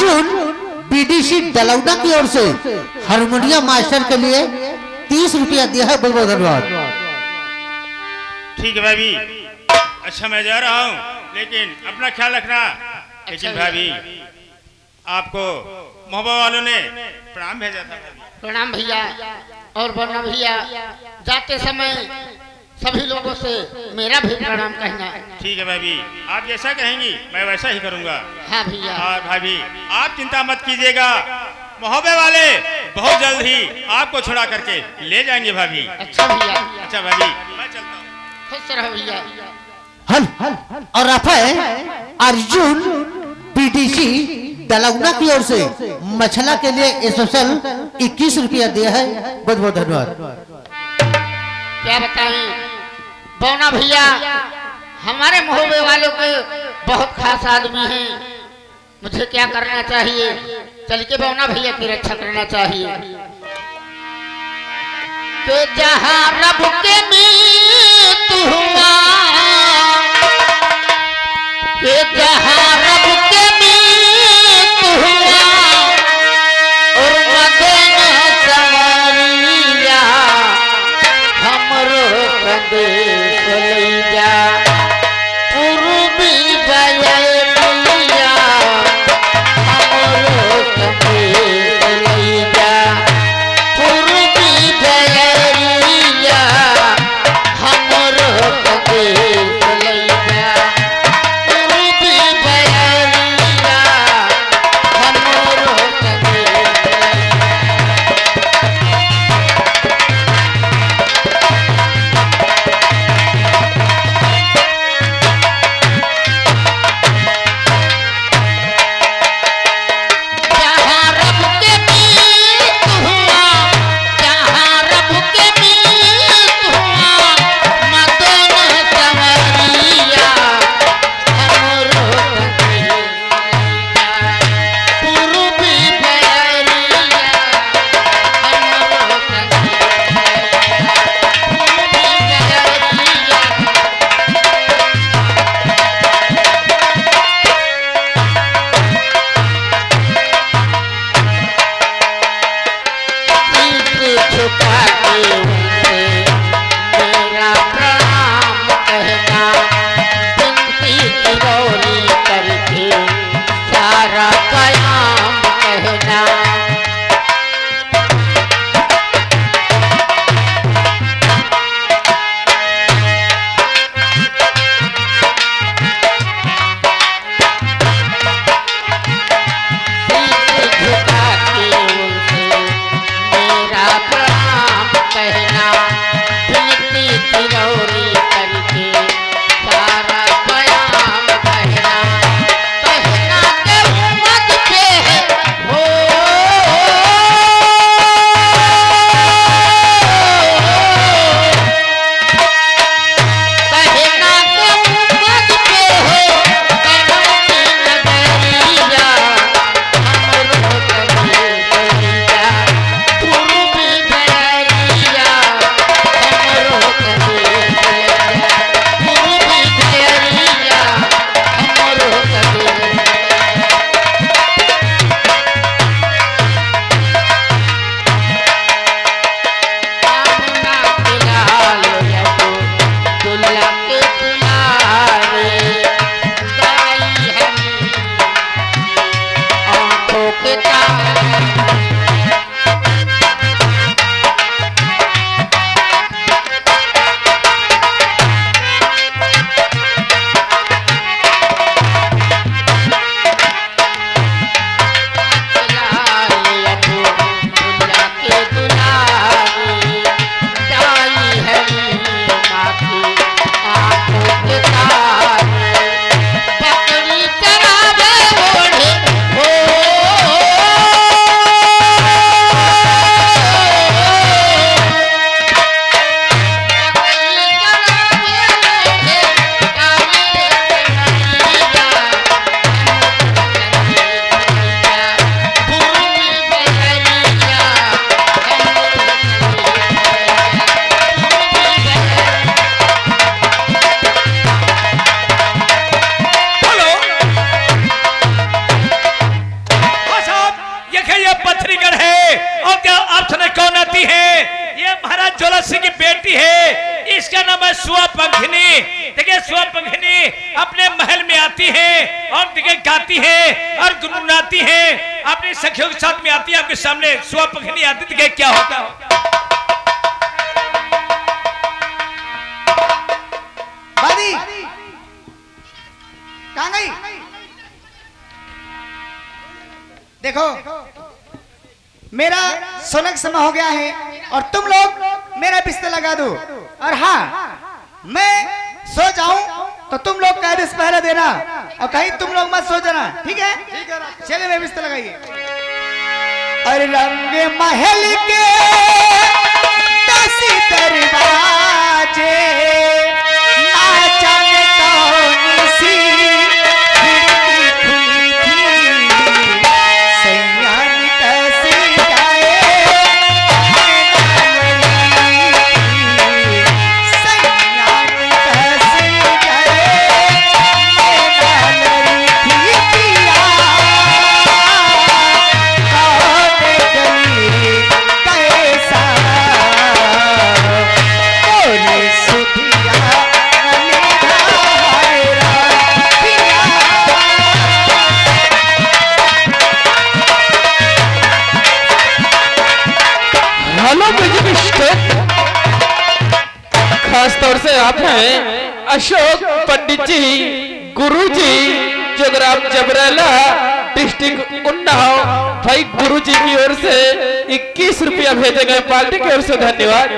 Arjun BDC डलौना की ओर से harmonium master के लिए 30 रुपया दिया है। बहुत बहुत धन्यवाद। ठीक है भाभी, अच्छा मैं जा रहा हूँ, लेकिन अपना ख्याल रखना। लेकिन भाभी आपको मोहब्बत वालों ने प्रणाम भेजा था। प्रणाम भैया। और वरना भैया जाते समय सभी लोगों से मेरा भी प्रणाम कहना। ठीक है भाभी, आप जैसा कहेंगी मैं वैसा ही करूँगा। हाँ भैया। और भाभी आप चिंता मत कीजिएगा, मोहब्बत वाले बहुत जल्द ही आपको छुड़ा करके ले जाएंगे भाभी। अच्छा भैया। अच्छा भाभी मैं चलता हूँ। खुश रहो भैया। हल और अर्जुन बीडीसी डलौना की ओर से मछला के लिए स्पेशल 21 रुपया दिया है। बहुत बहुत धन्यवाद। क्या बताएं बौना भैया हमारे मोहब्बत वालों के बहुत खास आदमी हैं। मुझे क्या करना चाहिए? चल के बौना भैया की रक्षा करना चाहिए। कि जहां रब के मीत हुआ, कि जहां रब के मीत हुआ और मदन सवारिया हमरो संदेश लैया पूर्वी बयलिया हमरो संदेश लैया पूर्वी बयलिया हमरो संदेश लैया पूर्वी बयलिया हमरो संदेश लैया। पथरीगढ़ है। और क्या आप सुने कौन आती है? ये महाराज ज्वाला सिंह की बेटी है, इसका नाम है सुआ पंखनी। देखिए सुआ पंखनी अपने महल में आती है और देखिए गाती है और गुनगुनाती है, अपनी सखियों के साथ में आती है। आपके सामने सुआ पंखनी आती, देखिए क्या होता है। बादी कहाँ गई? देखो मेरा सोने का समय हो गया है और तुम लोग मेरा बिस्तर लगा दो, और हाँ मैं सो जाऊं तो तुम लोग कायदे से पहरा देना और कहीं तुम लोग मत सो जाना, ठीक है? चलिए मैं बिस्तर लगाइए। अरे रंग महल के 10 दरवाजे खास तौर से आप हैं अशोक पंडित जी, गुरु जी, जोगराम जबरेला, डिस्ट्रिक्ट उन्नाव। भाई गुरु जी की ओर से 21 रुपया भेजे गए, पार्टी की ओर से धन्यवाद।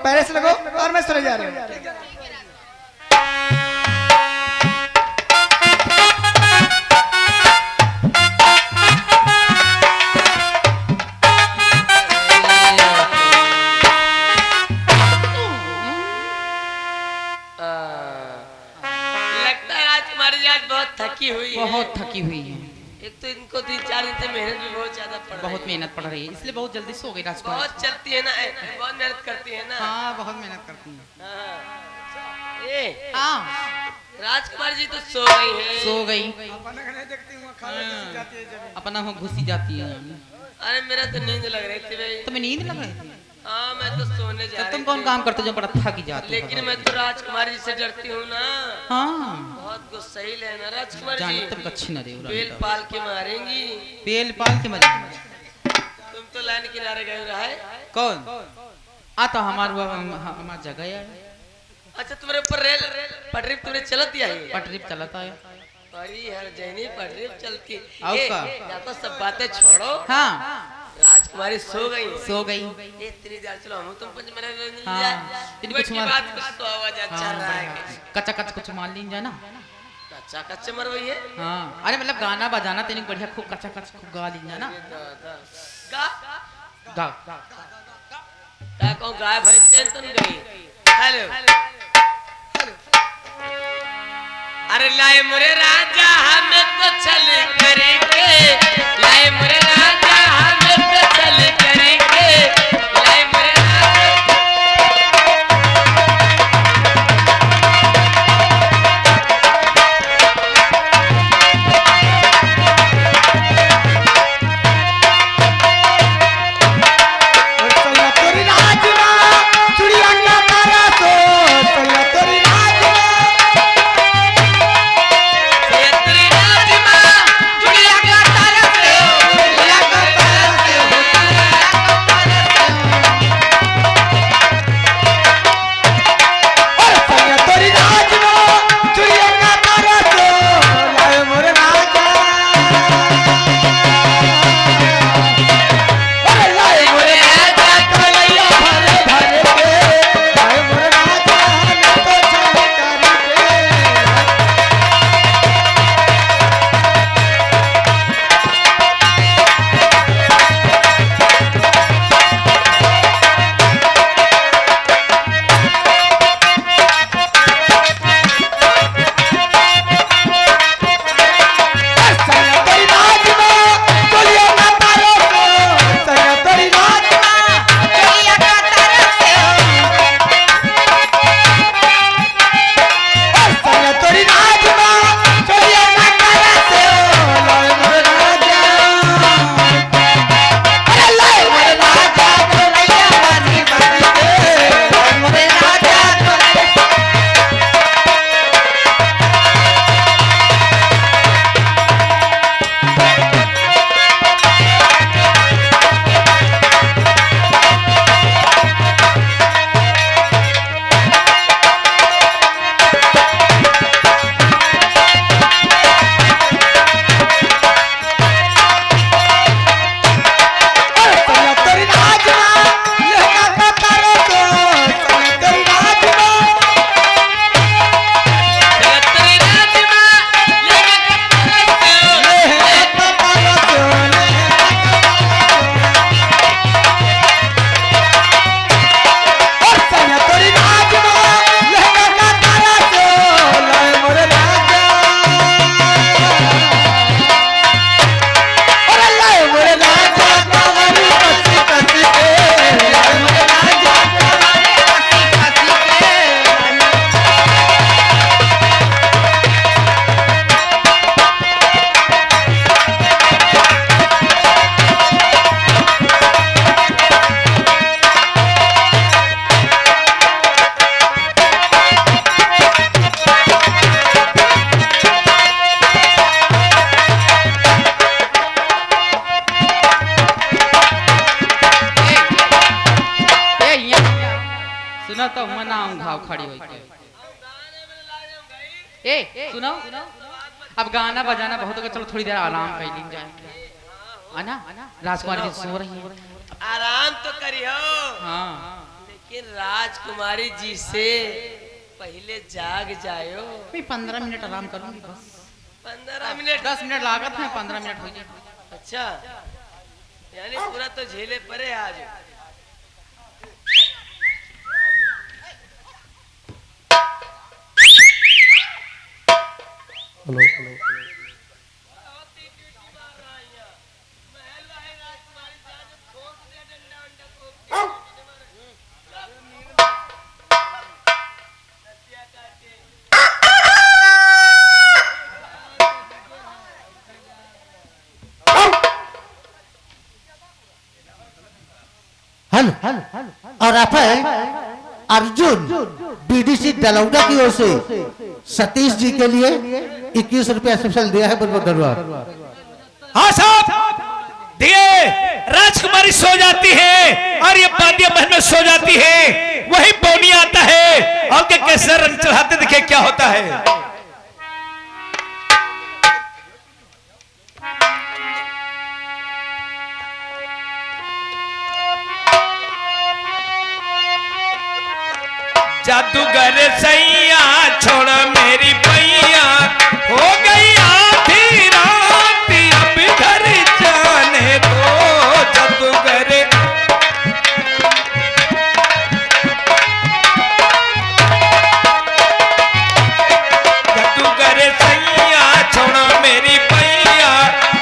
पहले से लगो और मैं सुने जा रहा हूँ। लगता है राजकुमारी आज बहुत थकी हुई है। बहुत थकी हुई है। एक तो इनको 3-4 दिन से मेहनत भी बहुत ज्यादा पड़ रही है। बहुत मेहनत पड़ रही है, इसलिए बहुत जल्दी सो गई राजकुमारी। बहुत चलती है ना, बहुत मेहनत करती है ना। हाँ बहुत मेहनत करती है। हाँ। राजकुमारी जी तो सो गई है। सो गई। अपना हो घुसी जाती है। अरे मेरा तो नींद लग रही थी भाई। तुम्हें नींद लग रही थी? हाँ मैं तो सोने जा रही थी। तुम कौन काम करते हो जो बड़ा थकी जाती हो? लेकिन मैं तो राजकुमारी जी से डरती हूँ ना। हाँ बहुत गुस्सैल है ना राजकुमारी जाने जी। तुम अच्छी न देव। बेल पाल के मारेंगी। बेल पाल के मारेंगी। तुम तो लाइन किनारे गए रहा है। कौन? तो हमार जगह है। अच्छा तुम्हारे ऊपर रेल पटरी तुमने चला दिया है। पटरी चलाता है। अरे हर जैनी पटरी चलती। का तो सब बातें छोड़ो। हाँ राजकुमारी सो गई। सो गई। ये तेरी जा चलो हम तुम कुछ मेरे हाँ कुछ बात कुछ तो आवाज अच्छा रहा है। कच्चा कच्चा कुछ मान लीजिए ना। कच्चा कच्चा मरवई है। हाँ अरे मतलब गाना बजाना तेरे बढ़िया खूब कच्चा कच्चा खूब गा लीजिए ना। गा गा का को गाय भैंस टेंशन गई। हेलो अरे लाए मुरे राजा हमें तो चल करेंगे। लाए मुरे राजा हमें तो चल करेंगे। लाए मुरे राजा ए सुनो, अब गाना बजाना बहुत होगा, चलो थोड़ी देर आराम कर ली जाए, है ना? राजकुमारी जी सो रही है। आराम तो करियो, हाँ लेकिन राजकुमारी जी से पहले जाग जायो। मैं 15 मिनट आराम करूंगी बस। 15 मिनट? 10 मिनट लागत है, 15 मिनट हो जाए। अच्छा, यानी पूरा तो झेले परे आज। और आप है अर्जुन बीडीसी दलौदा की ओर से सतीश जी के लिए 21 रुपया स्पेशल दिया है। बहुत बहुत धन्यवाद। हाँ साहब दिए। राजकुमारी सो जाती है और ये पांड्य महल में सो जाती है, वही पौनी आता है और के कैसे रंग चढ़ाते दिखे क्या होता है। जादूगर सैया छोड़ मेरी पैया, हो गई आधी रात अब घर जाने दो। जादूगर जादूगर सैया छोड़ मेरी पैया,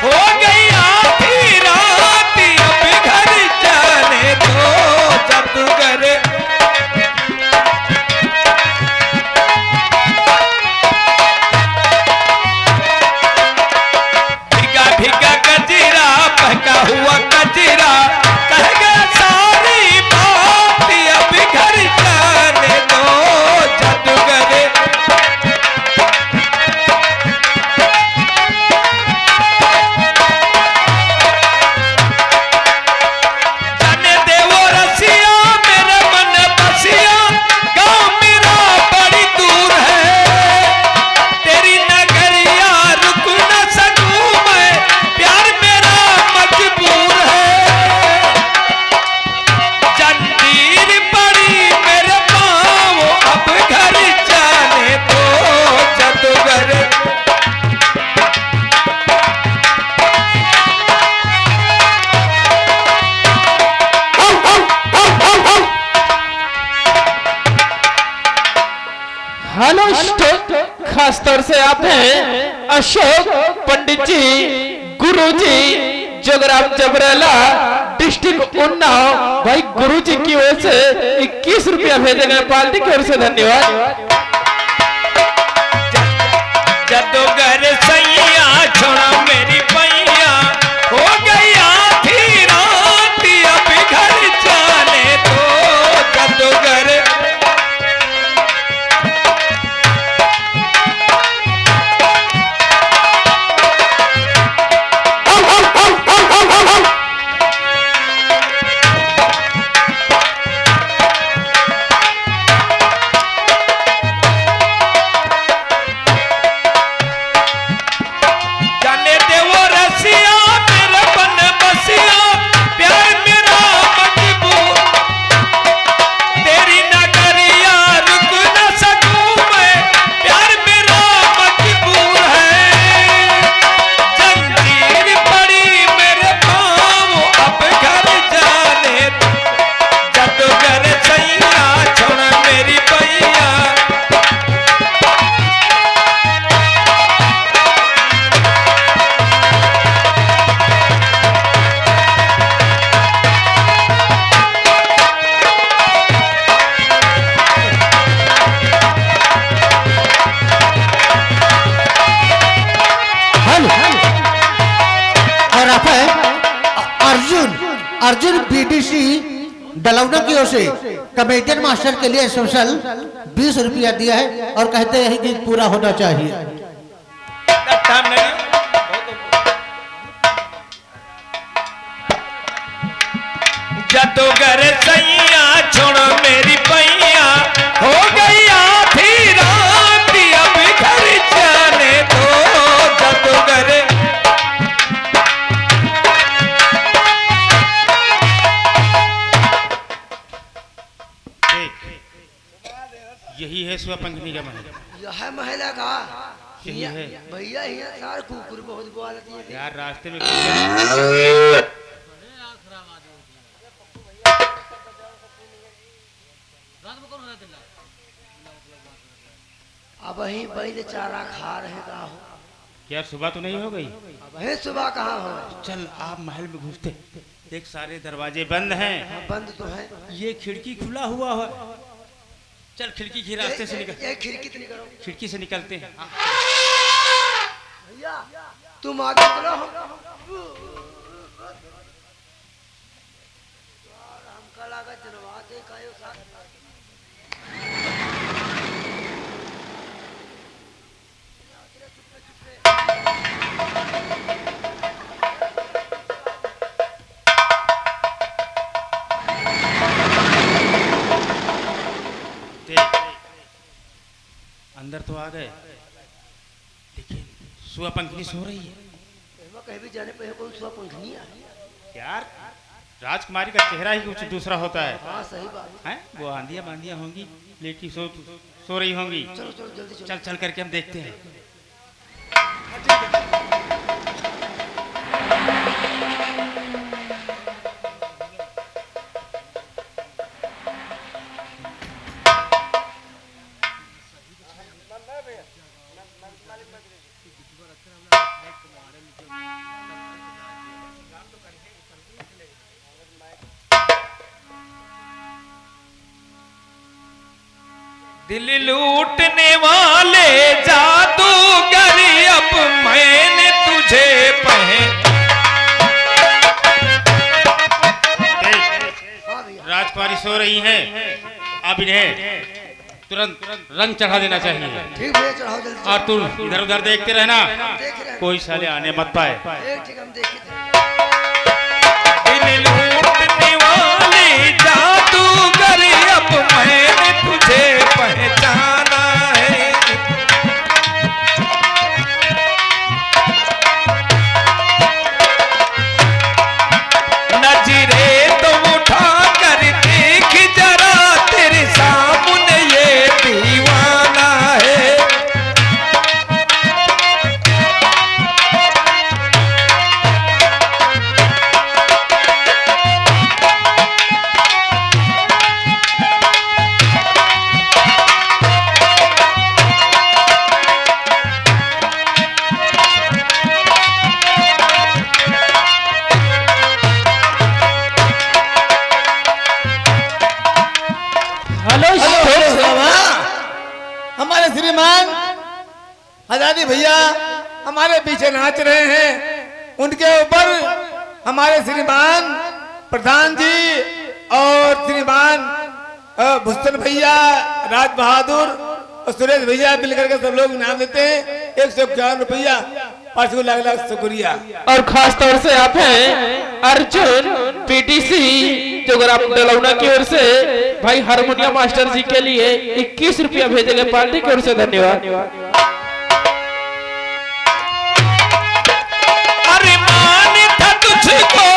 हो गई आधी रात अब घर जाने दो। जादूगर हुआ कचरा कह गया सारी बात अब घर जाने दो। जादूगर जाने दे वो रसिया मेरे मन बसिया, गाँव मेरा बड़ी दूर है, तेरी नगरिया रुक न सकूं मैं, प्यार मेरा मजबूर है। जंजीर पड़ी मेरे पाँव अब घर जाने दो। जादूगर हेलो स्टोक, खास तौर से आप हैं अशोक पंडित जी, गुरु जी, जोगराम जबरेला, डिस्ट्रिक्ट उन्नाव। भाई गुरु जी की ओर से 21 रुपया भेजे गए, पार्टी की ओर से धन्यवाद। जादूगर सैया छोड़ा मेरी पैया, हो गई आधी रात अब घर जाने दो। जादूगर जाने दे वो रसिया मेरे बन बसिया, प्यार मेरा मजबूर, तेरी नगरिया रुक न सकूं मैं, प्यार मेरा मजबूर है। जंजीर पड़ी मेरे पाँव अब घर जाने दो। जादूगर सैया छोड़ मेरी पैया, और आप है अर्जुन बीडीसी दलौदा की ओर से कमेडियन मास्टर के लिए स्पेशल 20 रुपया दिया है और कहते हैं कि पूरा होना चाहिए। जादूगर सैया छोड़ मेरी पैया, हो गई आधी रात अब घर पंखनी का महल यह महल है का यही है भैया यहाँ सार कुकुर बहुत बोलती है यार। रास्ते में अब वही बैल चारा खा रहे का हो। यार सुबह तो नहीं हो गई? अब वही सुबह कहाँ हो। चल आप महल में घुसते, देख सारे दरवाजे बंद हैं। हाँ, बंद तो है। ये खिड़की खुला हुआ है, चल खिड़की के रास्ते से निकल। ये खिड़की तो निकलो, खिड़की से निकलते हैं। भैया तुम आगे चलो, हमका लगा जनवा दे कायो साथ। अंदर तो आ गए, लेकिन सुआ पंखनी सो रही है। कहीं भी जाने पे कौन सुआ पंखनी है यार, राजकुमारी का चेहरा ही कुछ दूसरा होता है। हाँ सही बात है, वो आंधियां बांधियां होंगी, लेटी सो रही होंगी। चलो चलो जल्दी चलो। चल चल करके हम देखते हैं। दिल लूटने वाले जादूगर अब मैंने तुझे राजकुमारी सो रही हैं, अब इन्हें तुरंत रंग चढ़ा देना चाहिए। ठीक भैया चढ़ाओ जल्दी। और तू इधर उधर देखते रहना, देख रहे हैं। कोई साले आने मत पाए। ठीक हम देखे थे। दिल लूटने वाले जादूगर अब मैंने तुझे पहचाना है। नजरे तो उठा कर देख जरा, तेरे सामने ये दीवाना है। हमारे श्रीमान हजारी भैया हमारे पीछे नाच रहे हैं। उनके ऊपर हमारे श्रीमान प्रधान जी और श्रीमान भूषण भैया, राज बहादुर और सुरेश भैया मिलकर के सब लोग इनाम देते हैं। 151 रुपया, 5 लाख लाख शुक्रिया। और खास तौर से आप हैं अर्जुन पीटीसी जोगराम डलौना की ओर से भाई हारमोनियम मास्टर जी के लिए 21 रुपया भेजे गए, पार्टी की ओर से धन्यवाद। अरे मान था तुझको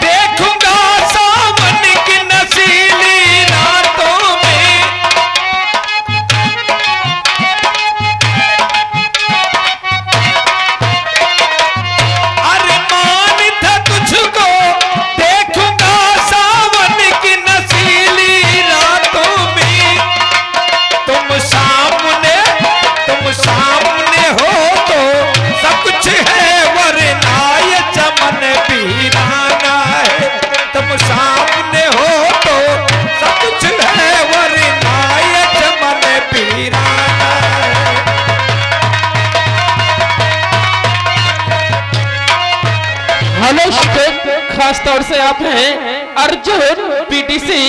देखूंगा सावन की नशीली रातों में। अरे मान था तुझको देखूंगा सावन की नशीली रातों में। तुम सामने हो तो सब कुछ है, वरना ये चमन वीराना है। तुम सामने हो तो सब कुछ है, वरना ये चमन वीराना है। हेलो, खास तौर से आप हैं अर्जुन पीटीसी